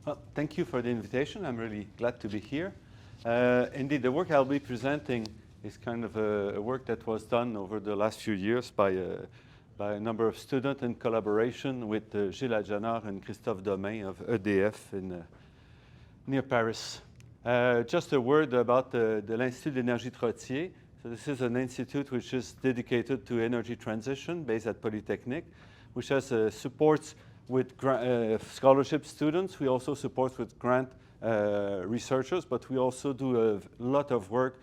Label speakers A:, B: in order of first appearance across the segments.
A: Well, thank you for the invitation. I'm really glad to be here. Indeed, the work I'll be presenting is kind of a work that was done over the last few years by a number of students in collaboration with Gilles Adjanard and Christophe Domain of EDF near Paris. Just a word about the l'Institut d'Énergie Trottier. So this is an institute which is dedicated to energy transition based at Polytechnique, which has supports with scholarship students. We also support with grant researchers, but we also do a lot of work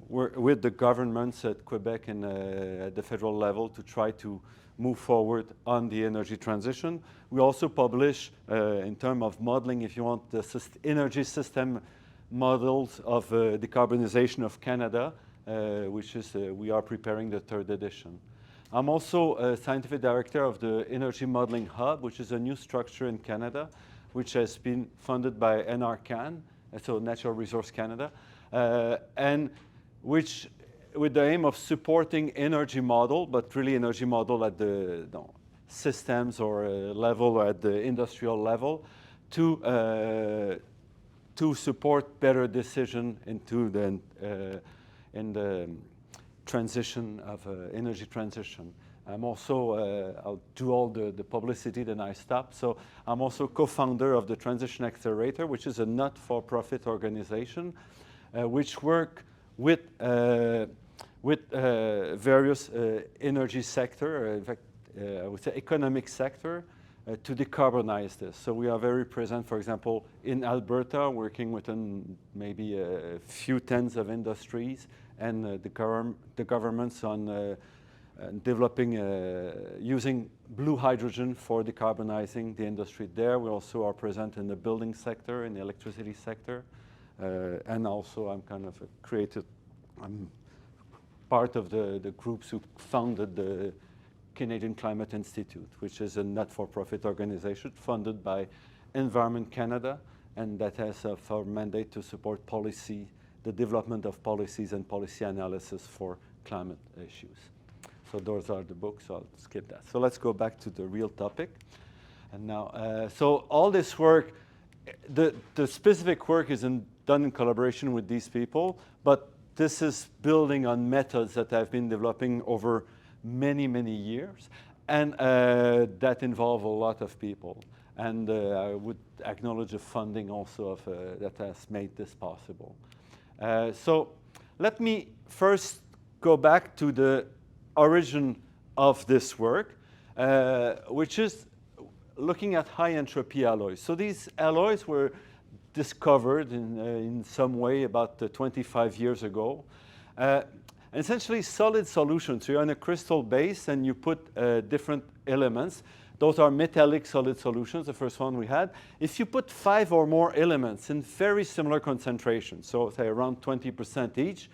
A: with the governments at Quebec and at the federal level to try to move forward on the energy transition. We also publish, in terms of modeling, if you want, the energy system models of decarbonization of Canada, which is, we are preparing the 3rd edition. I'm also a scientific director of the Energy Modeling Hub, which is a new structure in Canada, which has been funded by NRCan, so Natural Resource Canada, and which, with the aim of supporting energy model, but really energy model at the systems or level, or at the industrial level, to support better decision into in the transition of energy transition. I'm also, I'll do all the publicity, then I stop. So I'm also co-founder of the Transition Accelerator, which is a not-for-profit organization, which work with various energy sector, in fact, I would say economic sector, to decarbonize this. So we are very present, for example, in Alberta, working with maybe a few tens of industries, and the governments on developing, using blue hydrogen for decarbonizing the industry there. We also are present in the building sector, in the electricity sector, and also I'm part of the groups who founded the Canadian Climate Institute, which is a not-for-profit organization funded by Environment Canada, and that has for mandate to support policy, the development of policies and policy analysis for climate issues. So those are the books, so I'll skip that. So let's go back to the real topic. And now, so all this work, the specific work is done in collaboration with these people, but this is building on methods that I've been developing over many, many years, and that involve a lot of people. And I would acknowledge the funding also of, that has made this possible. So let me first go back to the origin of this work, which is looking at high entropy alloys. So these alloys were discovered in some way about 25 years ago. Essentially solid solutions. You're on a crystal base and you put different elements. Those are metallic solid solutions, the first one we had. If you put 5 or more elements in very similar concentrations, so say around 20% each,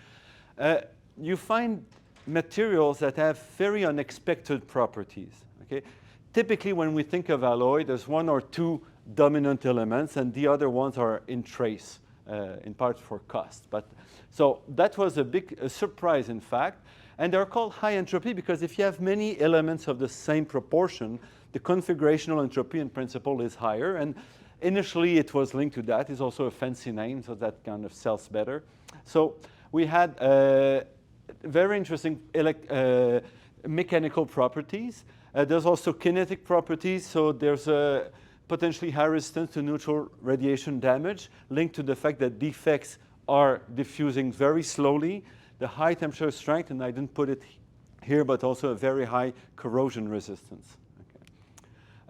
A: you find materials that have very unexpected properties. Okay? Typically when we think of alloy, there's 1 or 2 dominant elements and the other ones are in trace, in part for cost. So that was a big surprise, in fact. And they're called high entropy because if you have many elements of the same proportion, the configurational entropy in principle is higher. And initially it was linked to that. It's also a fancy name, so that kind of sells better. So we had very interesting mechanical properties. There's also kinetic properties. So there's a potentially high resistance to neutral radiation damage linked to the fact that defects are diffusing very slowly, the high temperature strength, and I didn't put it here, but also a very high corrosion resistance.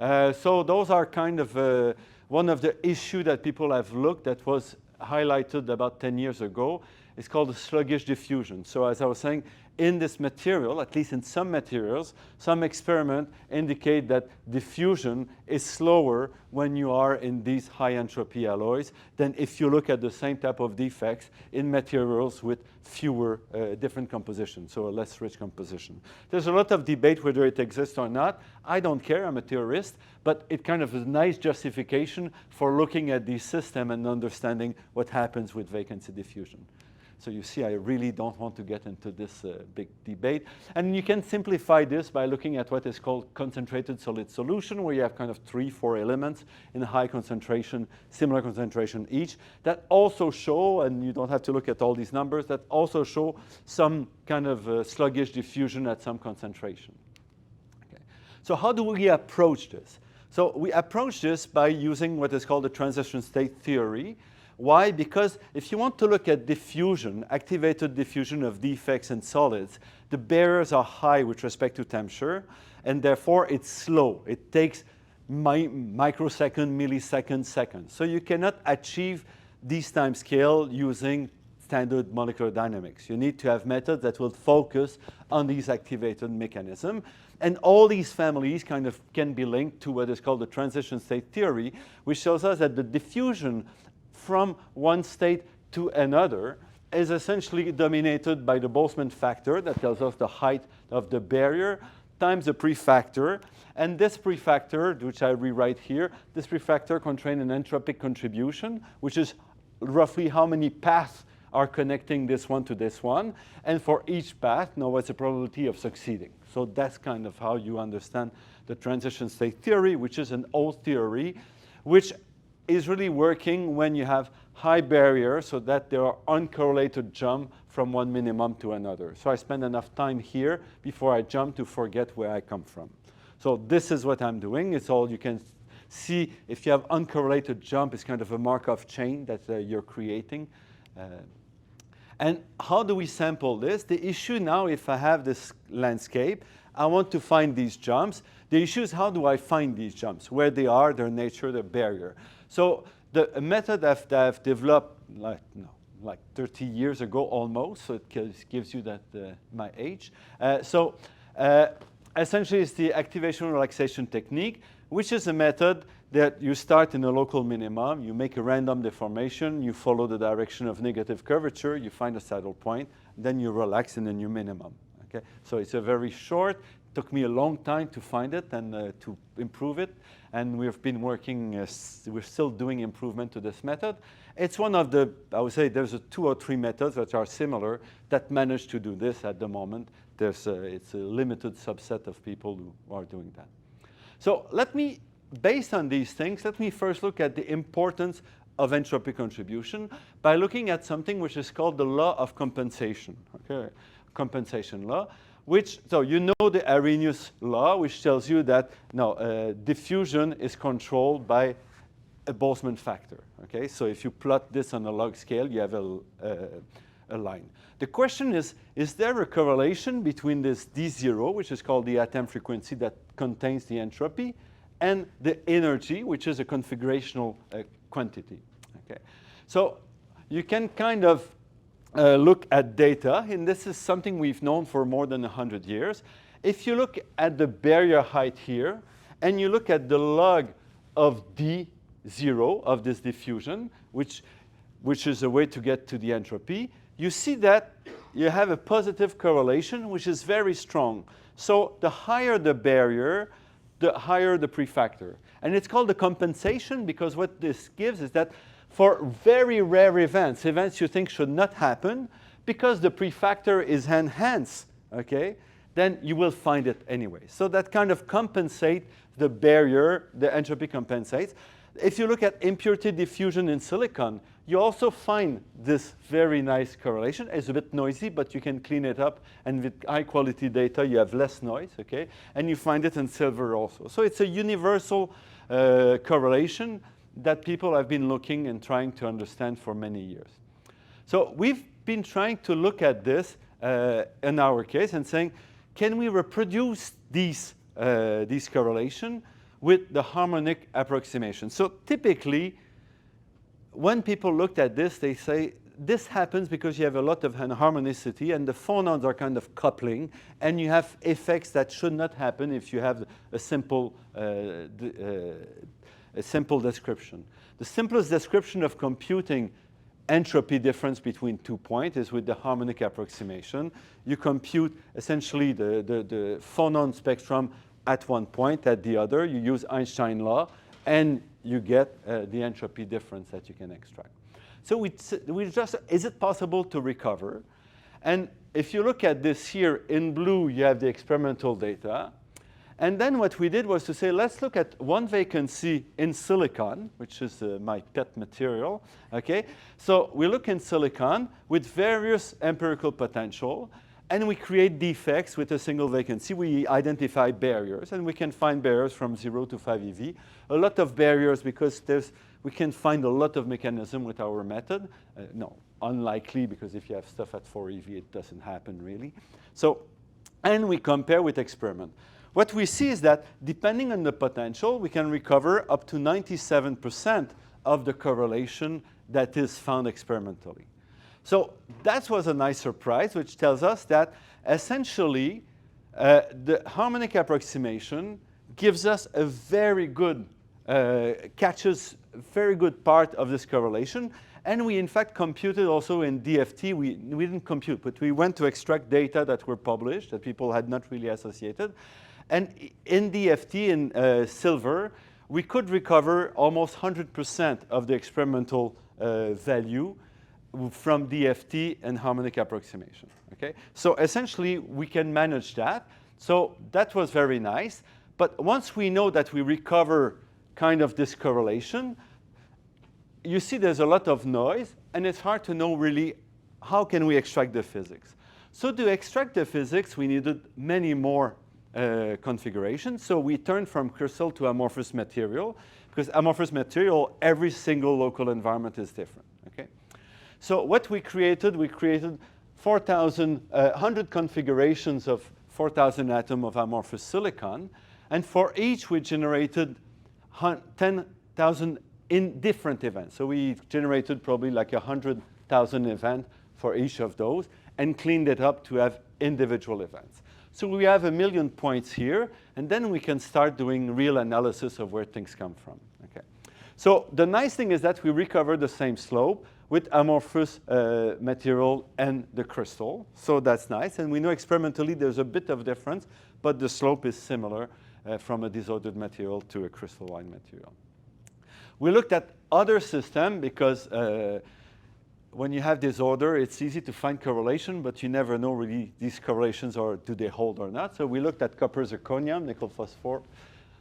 A: Okay. So those are kind of one of the issues that people have looked that was highlighted about 10 years ago. It's called the sluggish diffusion. So as I was saying, in this material, at least in some materials, some experiments indicate that diffusion is slower when you are in these high entropy alloys than if you look at the same type of defects in materials with fewer different compositions, so a less rich composition. There's a lot of debate whether it exists or not. I don't care, I'm a theorist, but it kind of is a nice justification for looking at the system and understanding what happens with vacancy diffusion. So you see, I really don't want to get into this big debate. And you can simplify this by looking at what is called concentrated solid solution, where you have kind of 3, 4 elements in a high concentration, similar concentration each, that also show, and you don't have to look at all these numbers, that also show some kind of sluggish diffusion at some concentration. Okay. So how do we approach this? So we approach this by using what is called the transition state theory. Why? Because if you want to look at diffusion, activated diffusion of defects in solids, the barriers are high with respect to temperature, and therefore it's slow. It takes microsecond, millisecond, seconds. So you cannot achieve this time scale using standard molecular dynamics. You need to have methods that will focus on these activated mechanisms. And all these families kind of can be linked to what is called the transition state theory, which shows us that the diffusion from one state to another is essentially dominated by the Boltzmann factor that tells us the height of the barrier times the prefactor. And this prefactor, which I rewrite here, this prefactor contains an entropic contribution, which is roughly how many paths are connecting this one to this one. And for each path, now what's the probability of succeeding? So that's kind of how you understand the transition state theory, which is an old theory, which is really working when you have high barriers so that there are uncorrelated jump from one minimum to another. So I spend enough time here before I jump to forget where I come from. So this is what I'm doing. It's all you can see. If you have uncorrelated jump, it's kind of a Markov chain that you're creating. And how do we sample this? The issue now, if I have this landscape, I want to find these jumps. The issue is how do I find these jumps? Where they are, their nature, their barrier. So the method that I've developed like 30 years ago almost, so it gives you that my age. Essentially it's the activation relaxation technique, which is a method that you start in a local minimum, you make a random deformation, you follow the direction of negative curvature, you find a saddle point, then you relax in a new minimum. Okay? So it's a very short, took me a long time to find it and to improve it. And we've been working, we're still doing improvement to this method. It's one of the, I would say there's 2 or 3 methods that are similar that manage to do this at the moment. It's a limited subset of people who are doing that. So based on these things, let me first look at the importance of entropic contribution by looking at something which is called the law of compensation, okay? Compensation law. So you know the Arrhenius law, which tells you that diffusion is controlled by a Boltzmann factor. Okay, so if you plot this on a log scale, you have a line. The question is there a correlation between this D0, which is called the atom frequency that contains the entropy, and the energy, which is a configurational quantity? Okay, so you can kind of look at data, and this is something we've known for more than 100 years. If you look at the barrier height here, and you look at the log of D0 of this diffusion, which is a way to get to the entropy, you see that you have a positive correlation, which is very strong. So the higher the barrier, the higher the prefactor. And it's called the compensation because what this gives is that for very rare events you think should not happen, because the prefactor is enhanced, okay, then you will find it anyway. So that kind of compensates the barrier, the entropy compensates. If you look at impurity diffusion in silicon, you also find this very nice correlation. It's a bit noisy, but you can clean it up, and with high quality data you have less noise, okay? And you find it in silver also. So it's a universal correlation that people have been looking and trying to understand for many years. So we've been trying to look at this in our case and saying, can we reproduce these correlation with the harmonic approximation? So typically, when people looked at this, they say, this happens because you have a lot of harmonicity and the phonons are kind of coupling, and you have effects that should not happen if you have a simple description. The simplest description of computing entropy difference between 2 points is with the harmonic approximation. You compute essentially the phonon spectrum at one point, at the other. You use Einstein law, and you get the entropy difference that you can extract. So we just, is it possible to recover? And if you look at this here, in blue, you have the experimental data. And then what we did was to say, let's look at one vacancy in silicon, which is my pet material, okay? So we look in silicon with various empirical potential, and we create defects with a single vacancy. We identify barriers, and we can find barriers from 0 to 5 eV. A lot of barriers because we can find a lot of mechanism with our method. No, unlikely, because if you have stuff at 4 eV, it doesn't happen really. So, and we compare with experiment. What we see is that depending on the potential, we can recover up to 97% of the correlation that is found experimentally. So that was a nice surprise, which tells us that essentially the harmonic approximation gives us a very good, catches a very good part of this correlation. And we, in fact, computed also in DFT. We didn't compute, but we went to extract data that were published that people had not really associated. And in DFT, in silver, we could recover almost 100% of the experimental value from DFT and harmonic approximation. Okay? So essentially, we can manage that. So that was very nice. But once we know that we recover kind of this correlation, you see there's a lot of noise, and it's hard to know really how can we extract the physics. So to extract the physics, we needed many more configurations. So we turned from crystal to amorphous material, because amorphous material, every single local environment is different. Okay? So what we created 100 configurations of 4,000 atoms of amorphous silicon, and for each we generated 10,000 in different events. So we generated probably like 100,000 events for each of those and cleaned it up to have individual events. So we have 1 million points here, and then we can start doing real analysis of where things come from. Okay. So the nice thing is that we recover the same slope with amorphous material and the crystal. So that's nice. And we know experimentally there's a bit of difference, but the slope is similar from a disordered material to a crystalline material. We looked at other systems because when you have disorder, it's easy to find correlation, but you never know really these correlations or do they hold or not. So we looked at copper zirconium, nickel phosphor,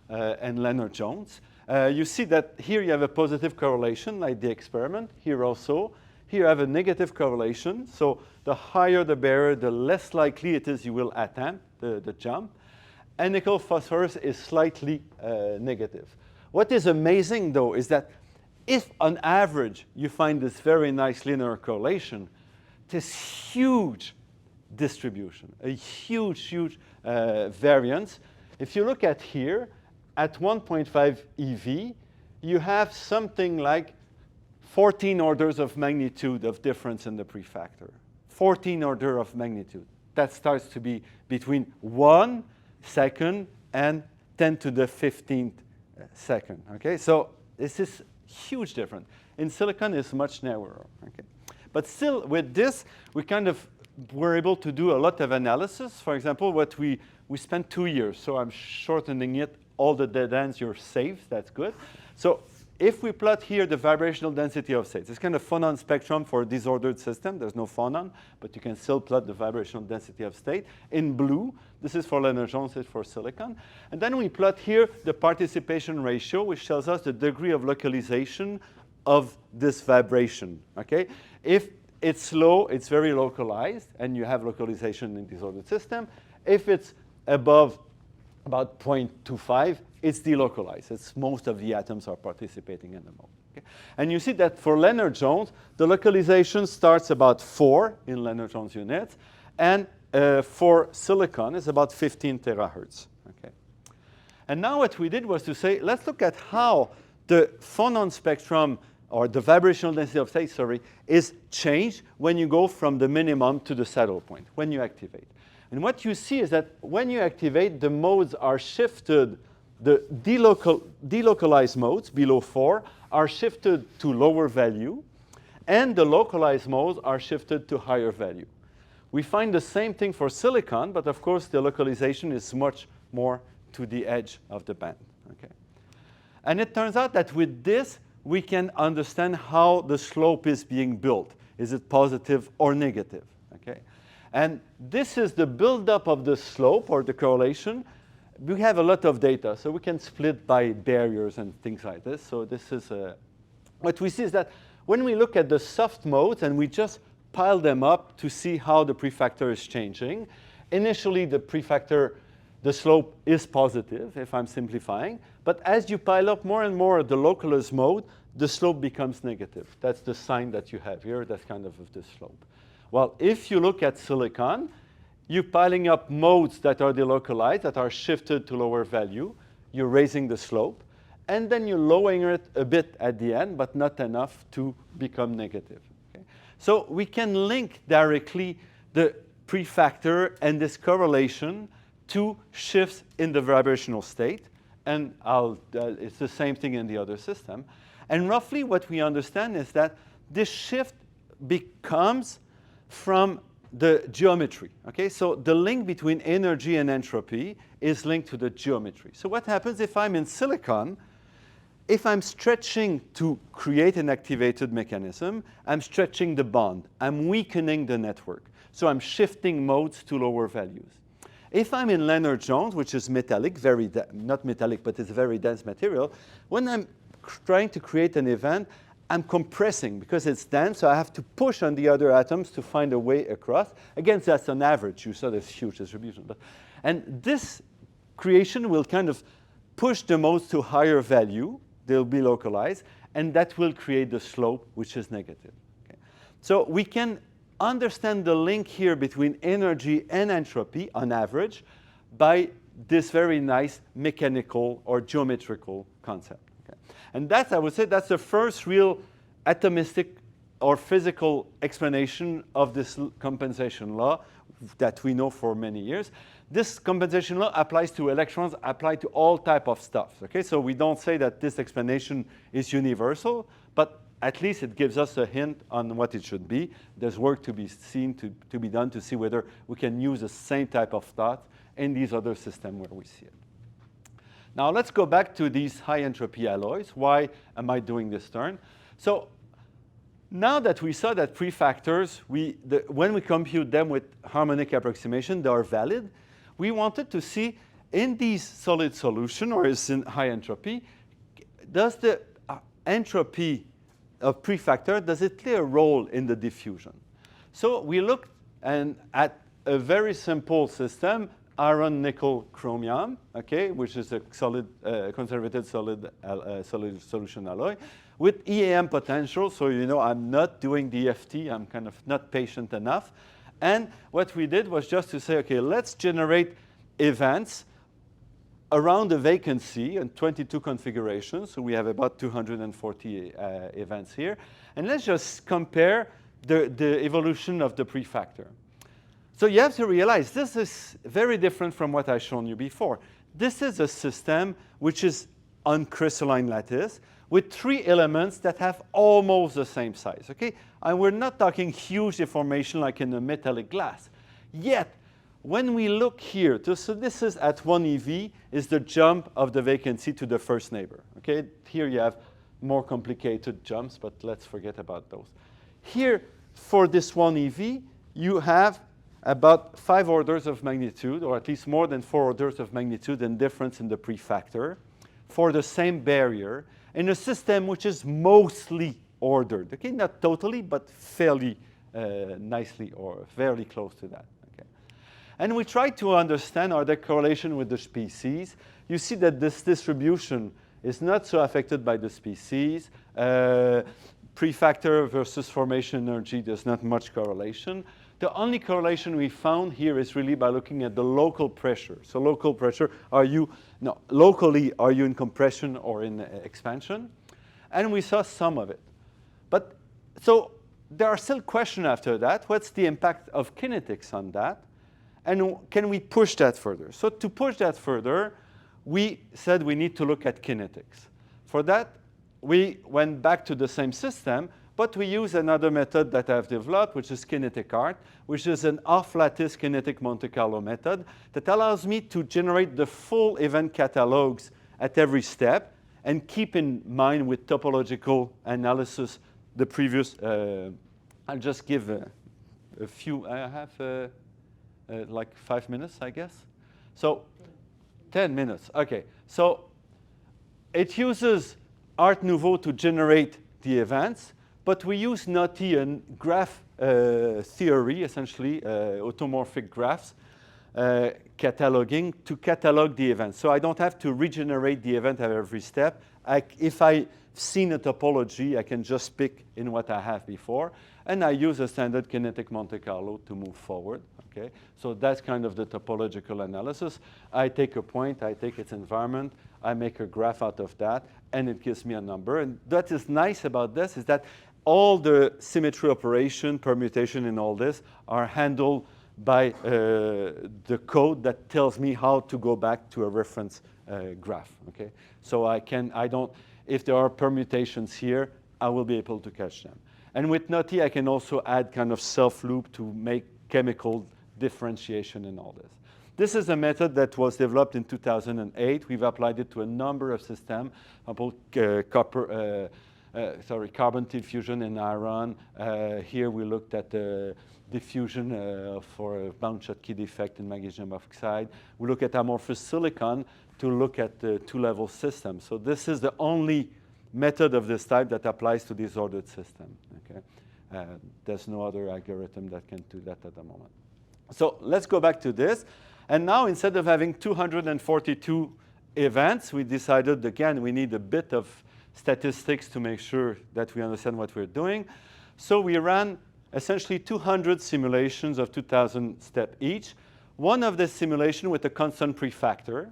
A: and Lennard-Jones. You see that here you have a positive correlation, like the experiment. Here also. Here you have a negative correlation. So the higher the barrier, the less likely it is you will attempt the jump. And nickel phosphorus is slightly negative. What is amazing, though, is that if on average you find this very nice linear correlation, this huge distribution, a huge variance. If you look at here, at 1.5 eV, you have something like 14 orders of magnitude of difference in the prefactor. 14 order of magnitude. That starts to be between 1 second and 10 to the 15th second. Okay, so this is huge difference. In silicon, it's much narrower. Okay, but still, with this, we kind of were able to do a lot of analysis. For example, what we spent 2 years. So I'm shortening it. All the dead ends, you're safe. That's good. So if we plot here the vibrational density of states, it's kind of phonon spectrum for a disordered system. There's no phonon, but you can still plot the vibrational density of state. In blue, this is for Lennard-Jones, it's for silicon. And then we plot here the participation ratio, which tells us the degree of localization of this vibration. Okay? If it's low, it's very localized, and you have localization in disordered system. If it's above about 0.25, it's delocalized. It's most of the atoms are participating in the mode. Okay? And you see that for Lennard-Jones, the localization starts about 4 in Lennard-Jones units, and for silicon, it's about 15 terahertz. Okay? And now what we did was to say, let's look at how the phonon spectrum, or the vibrational density of state, is changed when you go from the minimum to the saddle point, when you activate. And what you see is that when you activate, the modes are shifted. The delocalized modes below 4 are shifted to lower value, and the localized modes are shifted to higher value. We find the same thing for silicon, but of course the localization is much more to the edge of the band. Okay? And it turns out that with this, we can understand how the slope is being built. Is it positive or negative? Okay? And this is the buildup of the slope or the correlation. We have a lot of data, so we can split by barriers and things like this. So this is what we see is that when we look at the soft modes and we just pile them up to see how the prefactor is changing, initially the prefactor, the slope is positive, if I'm simplifying. But as you pile up more and more the localist mode, the slope becomes negative. That's the sign that you have here. That's kind of the slope. Well, if you look at silicon, you're piling up modes that are delocalized, that are shifted to lower value. You're raising the slope. And then you're lowering it a bit at the end, but not enough to become negative. Okay? So we can link directly the prefactor and this correlation to shifts in the vibrational state. And it's the same thing in the other system. And roughly what we understand is that this shift becomes from the geometry. Okay? So the link between energy and entropy is linked to the geometry. So what happens if I'm in silicon? If I'm stretching to create an activated mechanism, I'm stretching the bond. I'm weakening the network. So I'm shifting modes to lower values. If I'm in Lennard-Jones, which is metallic, not metallic, but it's a very dense material, when I'm trying to create an event, I'm compressing because it's dense, so I have to push on the other atoms to find a way across. Again, that's on average. You saw this huge distribution. And this creation will kind of push the modes to higher value. They'll be localized, and that will create the slope, which is negative. Okay? So we can understand the link here between energy and entropy on average by this very nice mechanical or geometrical concept. Okay? And that's, I would say, that's the first real atomistic or physical explanation of this compensation law that we know for many years. This compensation law applies to electrons, applies to all type of stuff. Okay? So we don't say that this explanation is universal, but at least it gives us a hint on what it should be. There's work to be seen, to be done to see whether we can use the same type of thought in these other systems where we see it. Now let's go back to these high entropy alloys. Why am I doing this turn? So now that we saw that prefactors, when we compute them with harmonic approximation, they are valid, we wanted to see in these solid solution, or is in high entropy, does the entropy of prefactor, does it play a role in the diffusion? So we looked at a very simple system, iron, nickel, chromium, okay, which is a solid, conservative solid solution alloy, with EAM potential. So you know I'm not doing DFT. I'm kind of not patient enough. And what we did was just to say, okay, let's generate events around the vacancy in 22 configurations. So we have about 240 events here. And let's just compare the evolution of the prefactor. So you have to realize this is very different from what I've shown you before. This is a system which is on crystalline lattice with 3 elements that have almost the same size. Okay? And we're not talking huge deformation like in a metallic glass. Yet, when we look here, so this is at 1 eV, is the jump of the vacancy to the first neighbor. Okay? Here you have more complicated jumps, but let's forget about those. Here, for this 1 eV, you have about 5 orders of magnitude, or at least more than 4 orders of magnitude in difference in the prefactor for the same barrier in a system which is mostly ordered. Okay? Not totally, but fairly nicely or fairly close to that. And we try to understand the correlation with the species. You see that this distribution is not so affected by the species. Prefactor versus formation energy, there's not much correlation. The only correlation we found here is really by looking at the local pressure. So local pressure, locally, are you in compression or in expansion? And we saw some of it. But so there are still questions after that. What's the impact of kinetics on that? And can we push that further? So to push that further, we said we need to look at kinetics. For that, we went back to the same system, but we use another method that I've developed, which is kinetic art, which is an off-lattice kinetic Monte Carlo method that allows me to generate the full event catalogs at every step and keep in mind with topological analysis the previous. I'll just give a few. I have like 5 minutes, I guess. So 10 minutes. Okay. So it uses Art Nouveau to generate the events, but we use NOTI and graph theory, essentially automorphic graphs, cataloging to catalog the events. So I don't have to regenerate the event at every step. If I've seen a topology, I can just pick in what I have before, and I use a standard kinetic Monte Carlo to move forward. Okay, so that's kind of the topological analysis. I take a point, I take its environment, I make a graph out of that, and it gives me a number. And what is nice about this is that all the symmetry operation, permutation, and all this are handled by the code that tells me how to go back to a reference graph. Okay, so if there are permutations here, I will be able to catch them. And with NOTI, I can also add kind of self-loop to make chemical differentiation and all this. This is a method that was developed in 2008. We've applied it to a number of systems, about carbon diffusion in iron. Here we looked at the diffusion for a bound-Schottky defect in magnesium oxide. We look at amorphous silicon to look at the two-level system. So this is the only method of this type that applies to disordered system. Okay? There's no other algorithm that can do that at the moment. So let's go back to this. And now, instead of having 242 events, we decided, again, we need a bit of statistics to make sure that we understand what we're doing. So we ran essentially 200 simulations of 2,000 steps each. One of the simulation with a constant prefactor,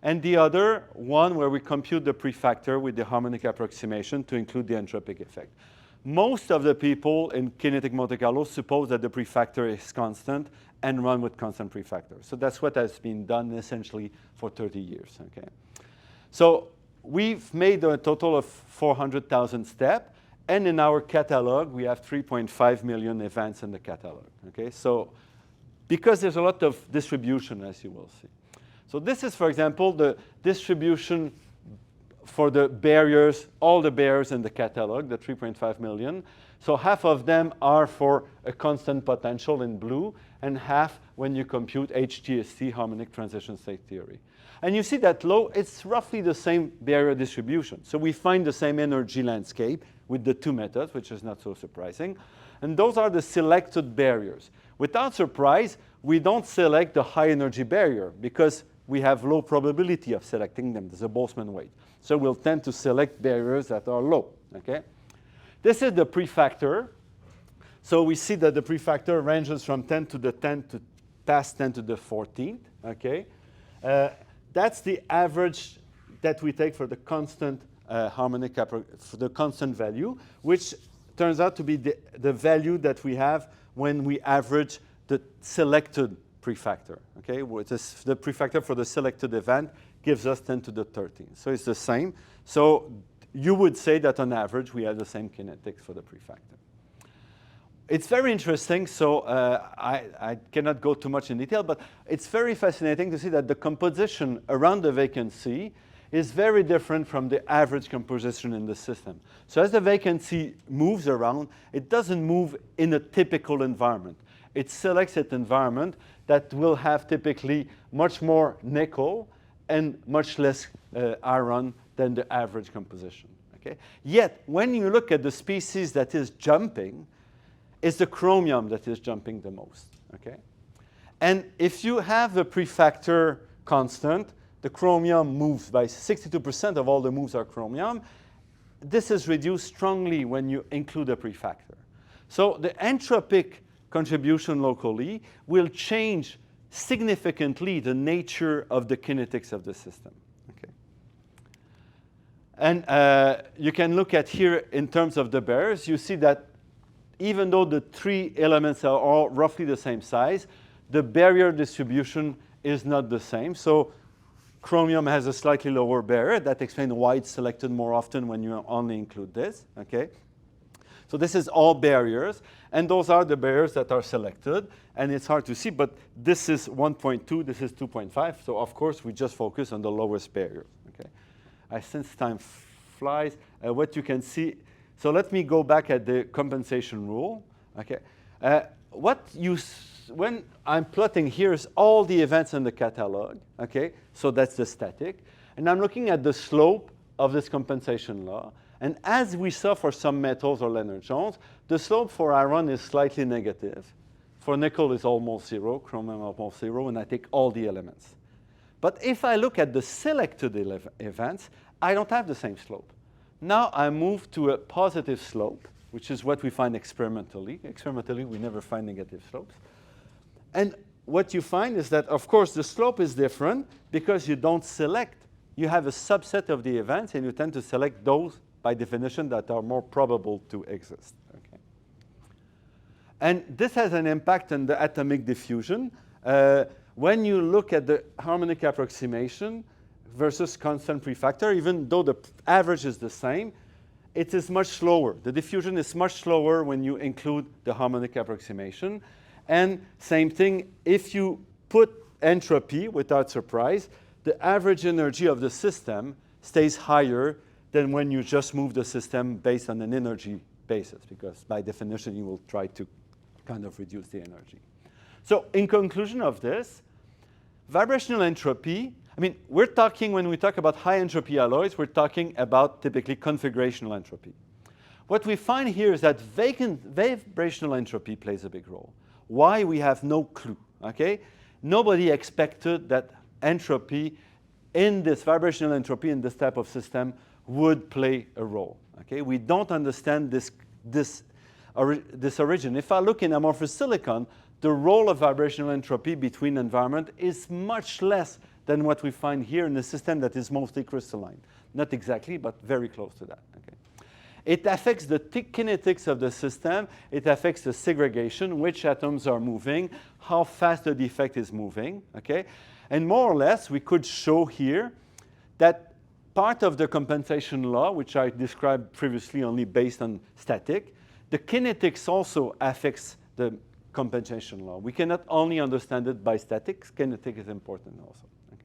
A: and the other one where we compute the prefactor with the harmonic approximation to include the entropic effect. Most of the people in kinetic Monte Carlo suppose that the prefactor is constant and run with constant prefactor. So that's what has been done essentially for 30 years. Okay? So we've made a total of 400,000 steps, and in our catalog, we have 3.5 million events in the catalog. Okay? So because there's a lot of distribution, as you will see. So this is, for example, the distribution for the barriers, all the barriers in the catalog, the 3.5 million. So half of them are for a constant potential in blue, and half when you compute HTST, harmonic transition state theory. And you see that low, it's roughly the same barrier distribution. So we find the same energy landscape with the two methods, which is not so surprising. And those are the selected barriers. Without surprise, we don't select the high energy barrier because we have low probability of selecting them. There's a Boltzmann weight. So we'll tend to select barriers that are low. Okay? This is the prefactor. So we see that the prefactor ranges from 10 to the 10 to past 10 to the 14th. Okay? That's the average that we take for the constant harmonic for the constant value, which turns out to be the value that we have when we average the selected prefactor. Okay? The prefactor for the selected event gives us 10 to the 13th. So it's the same. So you would say that on average we have the same kinetics for the prefactor. It's very interesting, so I cannot go too much in detail, but it's very fascinating to see that the composition around the vacancy is very different from the average composition in the system. So as the vacancy moves around, it doesn't move in a typical environment. It selects an environment that will have typically much more nickel and much less iron than the average composition. Okay? Yet, when you look at the species that is jumping, it's the chromium that is jumping the most. Okay? And if you have a prefactor constant, the chromium moves by 62% of all the moves are chromium. This is reduced strongly when you include a prefactor. So the entropic contribution locally will change significantly the nature of the kinetics of the system. Okay. And you can look at here in terms of the barriers. You see that even though the three elements are all roughly the same size, the barrier distribution is not the same. So chromium has a slightly lower barrier. That explains why it's selected more often when you only include this. Okay. So this is all barriers, and those are the barriers that are selected, and it's hard to see, but this is 1.2, this is 2.5, so of course we just focus on the lowest barrier. Okay? since time flies, what you can see, so let me go back at the compensation rule. Okay, when I'm plotting here is all the events in the catalog. Okay, so that's the static, and I'm looking at the slope of this compensation law. And as we saw for some metals or Lennard-Jones, the slope for iron is slightly negative. For nickel, it's almost zero, chromium almost zero, and I take all the elements. But if I look at the selected events, I don't have the same slope. Now I move to a positive slope, which is what we find experimentally. Experimentally, we never find negative slopes. And what you find is that, of course, the slope is different because you don't select. You have a subset of the events, and you tend to select those, by definition, that are more probable to exist. Okay? And this has an impact on the atomic diffusion. When you look at the harmonic approximation versus constant prefactor, even though the average is the same, it is much slower. The diffusion is much slower when you include the harmonic approximation. And same thing, if you put entropy without surprise, the average energy of the system stays higher than when you just move the system based on an energy basis, because by definition, you will try to kind of reduce the energy. So in conclusion of this, vibrational entropy, I mean, we're talking, when we talk about high entropy alloys, we're talking about typically configurational entropy. What we find here is that vibrational entropy plays a big role. Why? We have no clue, okay? Nobody expected that entropy in this vibrational entropy in this type of system would play a role, okay? We don't understand this origin. If I look in amorphous silicon, the role of vibrational entropy between environment is much less than what we find here in a system that is mostly crystalline. Not exactly, but very close to that. Okay? It affects the kinetics of the system. It affects the segregation, which atoms are moving, how fast the defect is moving. Okay? And more or less, we could show here that part of the compensation law, which I described previously only based on static, the kinetics also affects the compensation law. We cannot only understand it by statics. Kinetic is important also. Okay.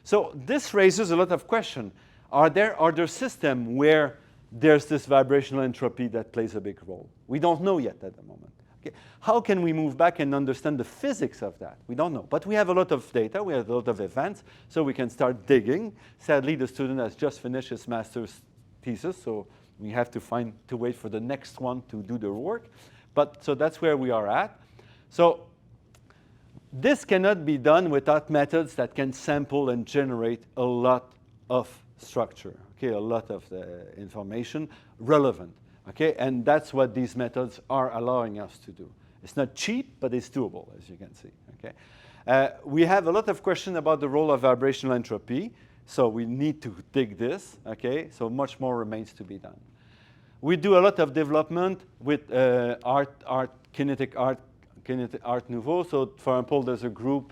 A: So this raises a lot of questions. Are there systems where there's this vibrational entropy that plays a big role? We don't know yet at the moment. Okay. How can we move back and understand the physics of that? We don't know. But we have a lot of data. We have a lot of events. So we can start digging. Sadly, the student has just finished his master's thesis. So we have to wait for the next one to do the work. But so that's where we are at. So this cannot be done without methods that can sample and generate a lot of structure, okay, a lot of the information relevant, okay, and that's what these methods are allowing us to do. It's not cheap, but it's doable, as you can see, okay. We have a lot of questions about the role of vibrational entropy, so we need to dig this, okay, so much more remains to be done. We do a lot of development with kinetic art nouveau. So, for example, there's a group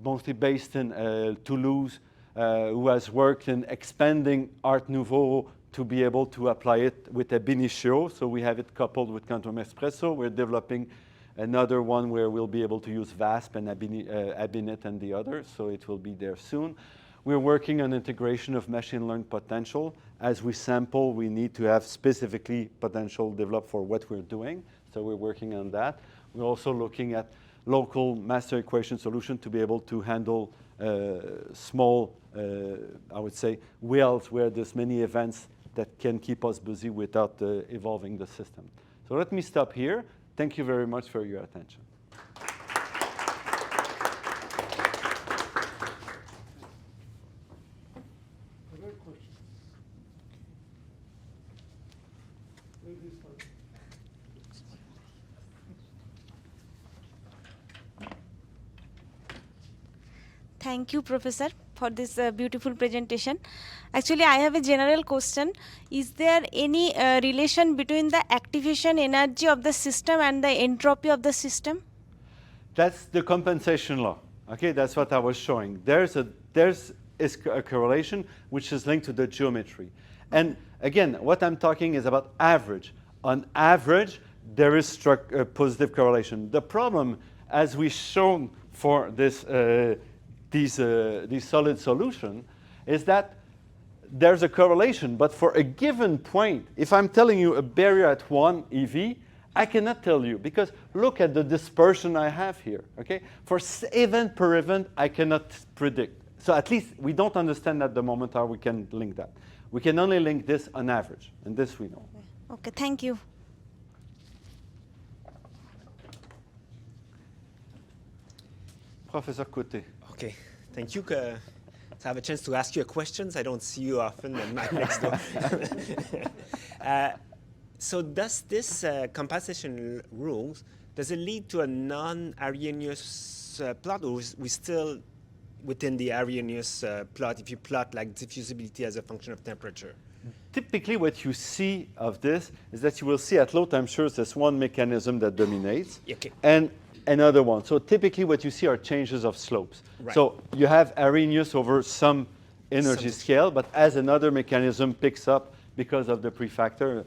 A: mostly based in Toulouse who has worked in expanding art nouveau to be able to apply it with a Benicio. So we have it coupled with quantum espresso. We're developing another one where we'll be able to use VASP and Abinit and the others. So it will be there soon. We're working on integration of machine learned potential. As we sample, we need to have specifically potential developed for what we're doing. So we're working on that. We're also looking at local master equation solution to be able to handle small, I would say, wheels where there's many events that can keep us busy without evolving the system. So let me stop here. Thank you very much for your attention.
B: Thank you, Professor, for this beautiful presentation. Actually, I have a general question. Is there any relation between the activation energy of the system and the entropy of the system?
A: That's the compensation law. Okay, that's what I was showing. There's a correlation which is linked to the geometry. And again, what I'm talking is about average. On average, there is positive correlation. The problem, as we've shown for this these solid solution, is that there's a correlation, but for a given point, if I'm telling you a barrier at 1 eV, I cannot tell you, because look at the dispersion I have here, okay? For event per event, I cannot predict. So at least we don't understand at the moment how we can link that. We can only link this on average, and this we know.
B: Okay, thank you.
A: Professor Côté.
C: Okay, thank you. To have a chance to ask you questions. I don't see you often, and I'm next door. So does this compensation rules, does it lead to a non-Arrhenius plot, or is we still within the Arrhenius plot if you plot like diffusibility as a function of temperature?
A: Typically what you see of this is that you will see at low temperatures there's one mechanism that dominates,
C: Okay.
A: and another one. So typically what you see are changes of slopes.
C: Right.
A: So you have Arrhenius over some energy scale, but as another mechanism picks up because of the prefactor,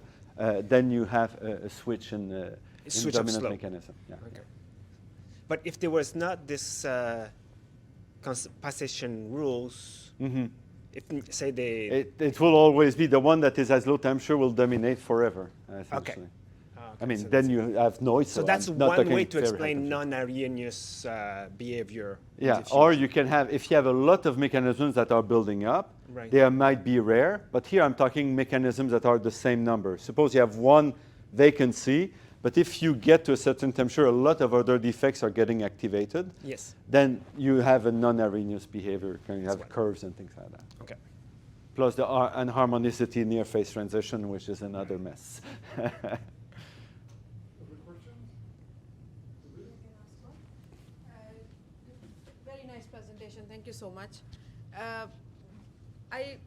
A: then you have a switch in the dominant
C: slope.
A: mechanism. Yeah.
C: Okay. But if there was not this compensation rules, if say they
A: It will always be the one that is as low temperature will dominate forever, essentially. I mean,
C: so
A: then you have noise.
C: so that's
A: I'm not
C: one
A: talking
C: way to
A: very high
C: explain
A: temperature.
C: non-Arrhenius behavior. in
A: Yeah,
C: diffusion.
A: or you can have, if you have a lot of mechanisms that are building up,
C: Right.
A: they might be rare, but here I'm talking mechanisms that are the same number. Suppose you have one vacancy, but if you get to a certain temperature, a lot of other defects are getting activated,
C: Yes.
A: then you have a non-Arrhenius behavior. You have
C: right.
A: curves and things like that.
C: Okay.
A: Plus the anharmonicity near phase transition, which is another mess.
D: Other questions?
E: Very nice presentation. Thank you so much. I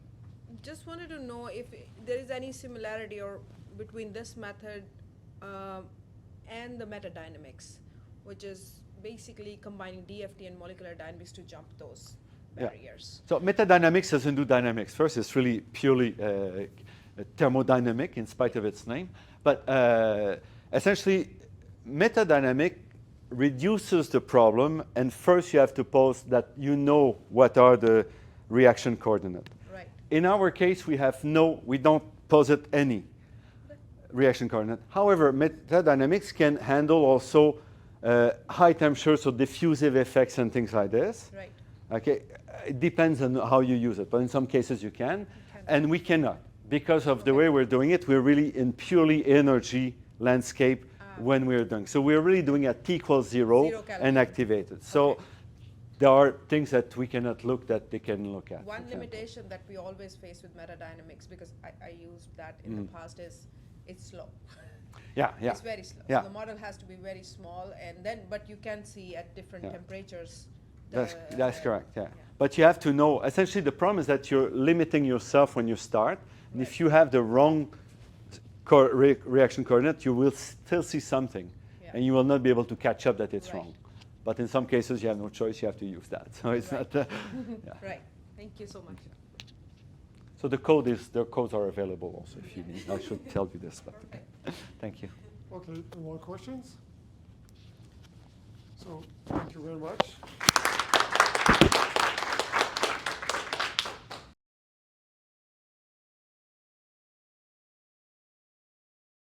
E: just wanted to know if there is any similarity or between this method and the metadynamics, which is basically combining DFT and molecular dynamics to jump those barriers.
A: So metadynamics doesn't do dynamics. First, it's really purely thermodynamic in spite of its name. But essentially, metadynamic reduces the problem, and first you have to pose that you know what are the reaction coordinates.
E: Right.
A: In our case, we don't posit any reaction coordinate. However, metadynamics can handle also high temperatures, so diffusive effects and things like this.
E: Right.
A: Okay, it depends on how you use it, but in some cases you can, and we cannot. Because of the way we're doing it, we're really in purely energy landscape when we're doing. So we're really doing at T equals zero and activated. So there are things that we cannot look that they can look at.
E: One limitation that we always face with metadynamics, because I used that in the past, is it's slow.
A: Yeah.
E: It's very slow.
A: Yeah.
E: So the model has to be very small, and then, but you can see at different temperatures.
A: That's correct, yeah. But you have to know, essentially the problem is that you're limiting yourself when you start. And if you have the wrong reaction coordinate, you will still see something.
E: Yeah.
A: And you will not be able to catch up that it's
E: Right.
A: wrong. But in some cases, you have no choice, you have to use that. So it's
E: Right.
A: not,
E: Right. Thank you so much.
A: So the codes are available also if you need. I should tell you this, but thank you.
D: Okay, any more questions? So, thank you very much.